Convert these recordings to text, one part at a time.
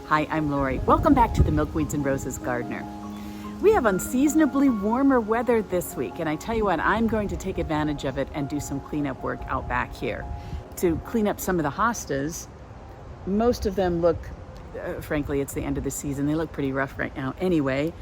Hi, I'm Lori. Welcome back to the Milkweeds and Roses Gardener. We have unseasonably warmer weather this week, and I tell you what, I'm going to take advantage of it and do some cleanup work out back here. To clean up some of the hostas, most of them look, frankly, it's the end of the season, they look pretty rough right now anyway,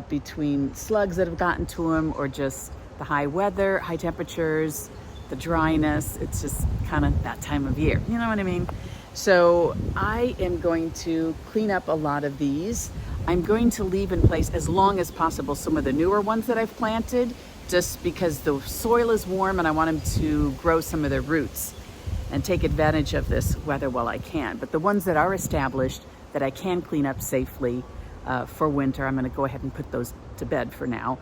between slugs that have gotten to them or just the high weather, high temperatures, the dryness. It's just kind of that time of year, you know what I mean? So I am going to clean up a lot of these. I'm going to leave in place as long as possible some of the newer ones that I've planted, just because the soil is warm and I want them to grow some of their roots and take advantage of this weather while I can. But the ones that are established that I can clean up safely for winter, I'm gonna go ahead and put those to bed for now.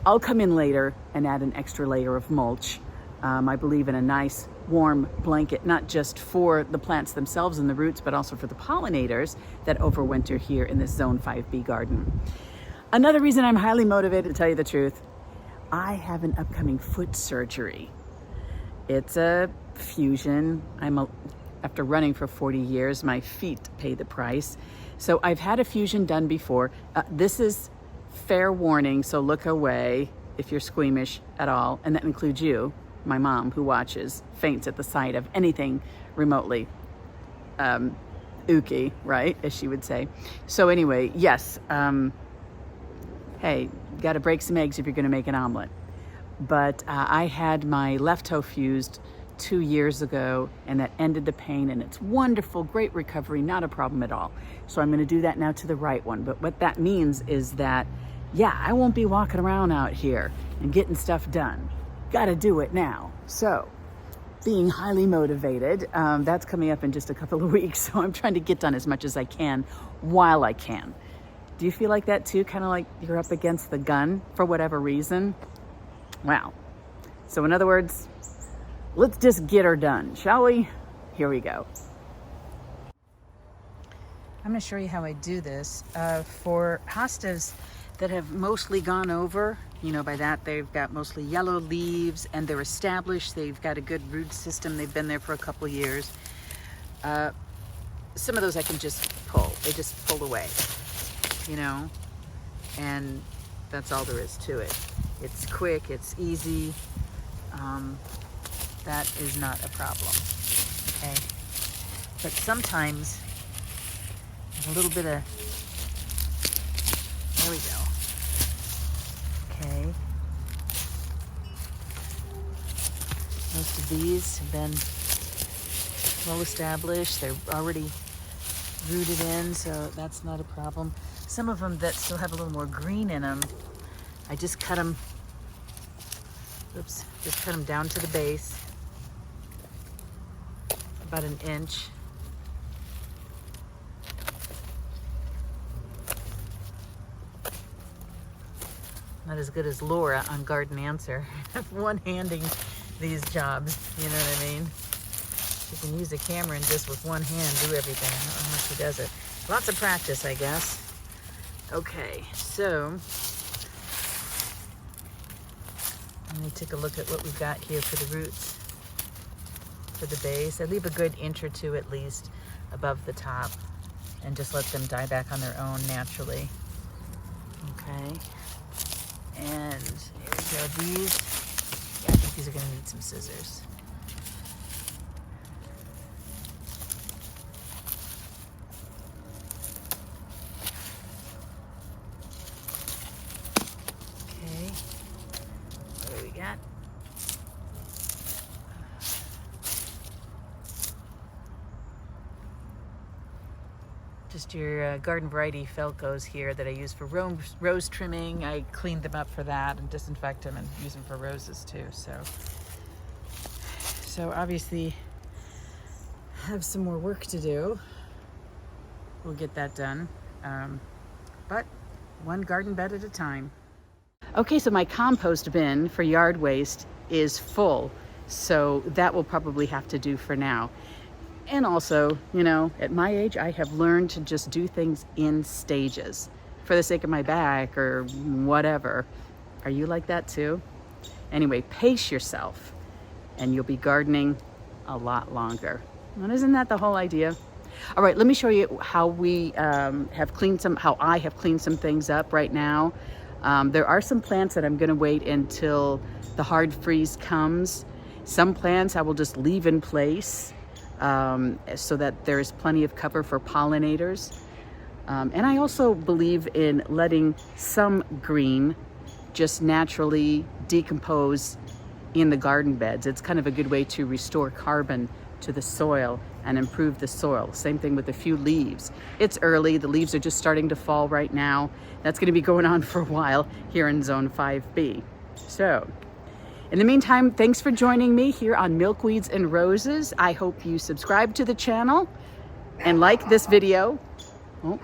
I'll come in later and add an extra layer of mulch. I believe in a nice warm blanket, not just for the plants themselves and the roots, but also for the pollinators that overwinter here in this Zone 5B garden. Another reason I'm highly motivated, to tell you the truth, I have an upcoming foot surgery. It's a fusion. After running for 40 years, my feet pay the price. So I've had a fusion done before. This is fair warning, so look away if you're squeamish at all, and that includes you. My mom, who watches, faints at the sight of anything remotely ooky, right, as she would say. So anyway, yes, hey, got to break some eggs if you're going to make an omelet. But I had my left toe fused 2 years ago, and that ended the pain, and it's wonderful, great recovery, not a problem at all. So I'm going to do that now to the right one. But what that means is that, yeah, I won't be walking around out here and getting stuff done. Got to do it now. So being highly motivated, that's coming up in just a couple of weeks. So I'm trying to get done as much as I can while I can. Do you feel like that too? Kind of like you're up against the gun for whatever reason? Wow. So in other words, let's just get her done, shall we? Here we go. I'm going to show you how I do this. For hostas that have mostly gone over, you know, by that they've got mostly yellow leaves and they're established, they've got a good root system, they've been there for a couple of years. Some of those I can just pull, they just pull away, you know, and that's all there is to it. It's quick, it's easy, that is not a problem, okay? But sometimes a little bit of, there we go. Okay. Most of these have been well established. They're already rooted in, so that's not a problem. Some of them that still have a little more green in them, I just cut them, just cut them down to the base, about an inch. Not as good as Laura on Garden Answer, one-handing these jobs, you know what I mean? She can use a camera and just with one hand do everything. I don't know how she does it. Lots of practice, I guess. Okay, so let me take a look at what we've got here for the roots, for the base. I leave a good inch or two at least above the top and just let them die back on their own naturally. Okay. And here we go, these, yeah, I think these are gonna need some scissors. Okay, what do we got? Just your garden variety Felcos here that I use for rose trimming. I cleaned them up for that and disinfect them and use them for roses too. So obviously have some more work to do. We'll get that done, but one garden bed at a time. Okay, so my compost bin for yard waste is full, so that will probably have to do for now. And also, you know, at my age, I have learned to just do things in stages for the sake of my back or whatever. Are you like that too? Anyway, pace yourself and you'll be gardening a lot longer. And isn't that the whole idea? All right, let me show you how we how I have cleaned some things up right now. There are some plants that I'm gonna wait until the hard freeze comes. Some plants I will just leave in place so that there is plenty of cover for pollinators. And I also believe in letting some green just naturally decompose in the garden beds. It's kind of a good way to restore carbon to the soil and improve the soil. Same thing with a few leaves. It's early, the leaves are just starting to fall right now. That's going to be going on for a while here in Zone 5B. So, in the meantime, thanks for joining me here on Milkweeds and Roses. I hope you subscribe to the channel and like this video. Oh,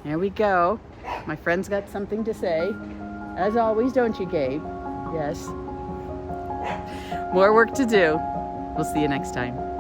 there we go. My friend's got something to say. As always, don't you, Gabe? Yes. More work to do. We'll see you next time.